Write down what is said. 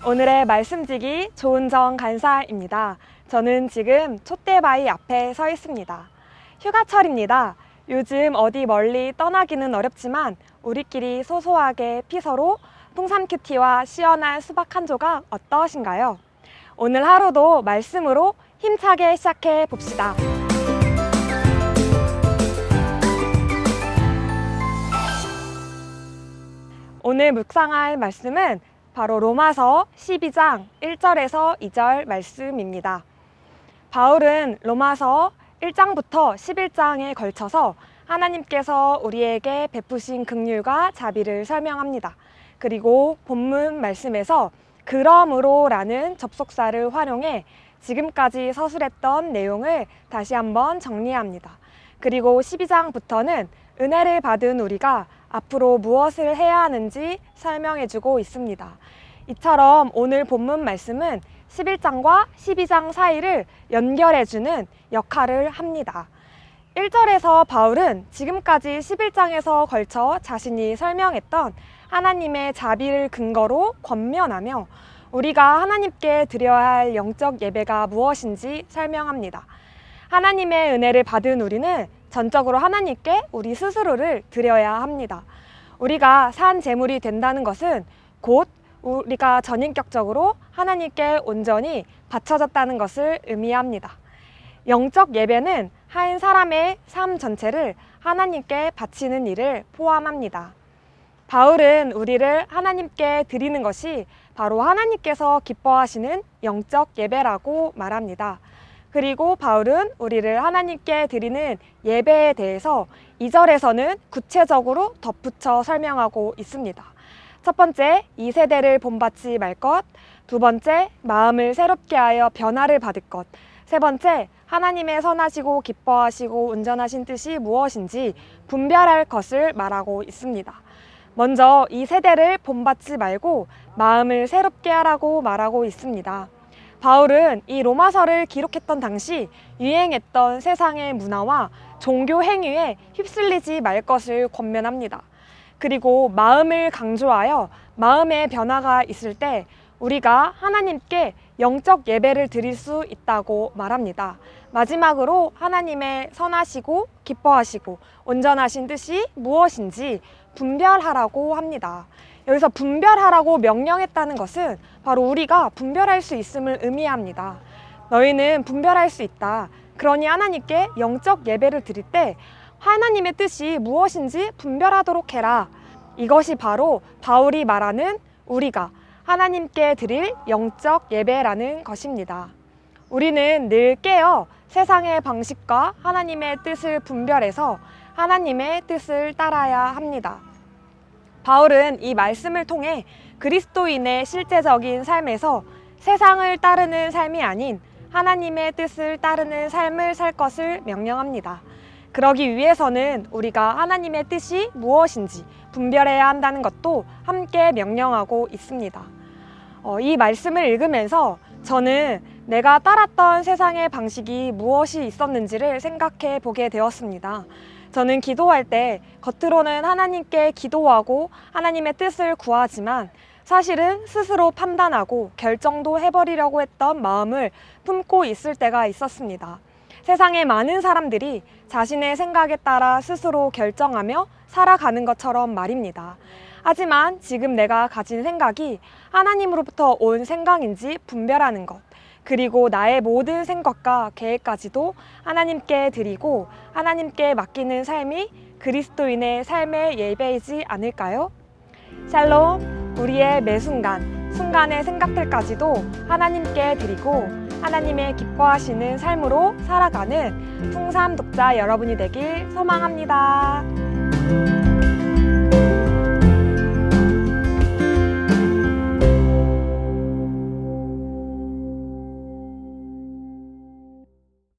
오늘의 말씀지기 조은정 간사입니다. 저는 지금 촛대바위 앞에 서 있습니다. 휴가철입니다. 요즘 어디 멀리 떠나기는 어렵지만 우리끼리 소소하게 피서로 풍삼 큐티와 시원한 수박 한 조각 어떠신가요? 오늘 하루도 말씀으로 힘차게 시작해 봅시다. 오늘 묵상할 말씀은 바로 로마서 12장 1절에서 2절 말씀입니다. 바울은 로마서 1장부터 11장에 걸쳐서 하나님께서 우리에게 베푸신 긍휼과 자비를 설명합니다. 그리고 본문 말씀에서 그러므로 라는 접속사를 활용해 지금까지 서술했던 내용을 다시 한번 정리합니다. 그리고 12장부터는 은혜를 받은 우리가 앞으로 무엇을 해야 하는지 설명해주고 있습니다. 이처럼 오늘 본문 말씀은 11장과 12장 사이를 연결해주는 역할을 합니다. 1절에서 바울은 지금까지 11장에서 걸쳐 자신이 설명했던 하나님의 자비를 근거로 권면하며 우리가 하나님께 드려야 할 영적 예배가 무엇인지 설명합니다. 하나님의 은혜를 받은 우리는 전적으로 하나님께 우리 스스로를 드려야 합니다. 우리가 산 제물이 된다는 것은 곧 우리가 전인격적으로 하나님께 온전히 바쳐졌다는 것을 의미합니다. 영적 예배는 한 사람의 삶 전체를 하나님께 바치는 일을 포함합니다. 바울은 우리를 하나님께 드리는 것이 바로 하나님께서 기뻐하시는 영적 예배라고 말합니다. 그리고 바울은 우리를 하나님께 드리는 예배에 대해서 2절에서는 구체적으로 덧붙여 설명하고 있습니다. 첫 번째, 이 세대를 본받지 말 것. 두 번째, 마음을 새롭게 하여 변화를 받을 것. 세 번째, 하나님의 선하시고 기뻐하시고 온전하신 뜻이 무엇인지 분별할 것을 말하고 있습니다. 먼저 이 세대를 본받지 말고 마음을 새롭게 하라고 말하고 있습니다. 바울은 이 로마서를 기록했던 당시 유행했던 세상의 문화와 종교 행위에 휩쓸리지 말 것을 권면합니다. 그리고 마음을 강조하여 마음의 변화가 있을 때 우리가 하나님께 영적 예배를 드릴 수 있다고 말합니다. 마지막으로 하나님의 선하시고 기뻐하시고 온전하신 뜻이 무엇인지 분별하라고 합니다. 여기서 분별하라고 명령했다는 것은 바로 우리가 분별할 수 있음을 의미합니다. 너희는 분별할 수 있다. 그러니 하나님께 영적 예배를 드릴 때 하나님의 뜻이 무엇인지 분별하도록 해라. 이것이 바로 바울이 말하는 우리가 하나님께 드릴 영적 예배라는 것입니다. 우리는 늘 깨어 세상의 방식과 하나님의 뜻을 분별해서 하나님의 뜻을 따라야 합니다. 바울은 이 말씀을 통해 그리스도인의 실제적인 삶에서 세상을 따르는 삶이 아닌 하나님의 뜻을 따르는 삶을 살 것을 명령합니다. 그러기 위해서는 우리가 하나님의 뜻이 무엇인지 분별해야 한다는 것도 함께 명령하고 있습니다. 이 말씀을 읽으면서 저는 내가 따랐던 세상의 방식이 무엇이 있었는지를 생각해 보게 되었습니다. 저는 기도할 때 겉으로는 하나님께 기도하고 하나님의 뜻을 구하지만 사실은 스스로 판단하고 결정도 해버리려고 했던 마음을 품고 있을 때가 있었습니다. 세상의 많은 사람들이 자신의 생각에 따라 스스로 결정하며 살아가는 것처럼 말입니다. 하지만 지금 내가 가진 생각이 하나님으로부터 온 생각인지 분별하는 것, 그리고 나의 모든 생각과 계획까지도 하나님께 드리고 하나님께 맡기는 삶이 그리스도인의 삶의 예배이지 않을까요? 샬롬, 우리의 매 순간의 생각들까지도 하나님께 드리고 하나님의 기뻐하시는 삶으로 살아가는 풍삼 독자 여러분이 되길 소망합니다.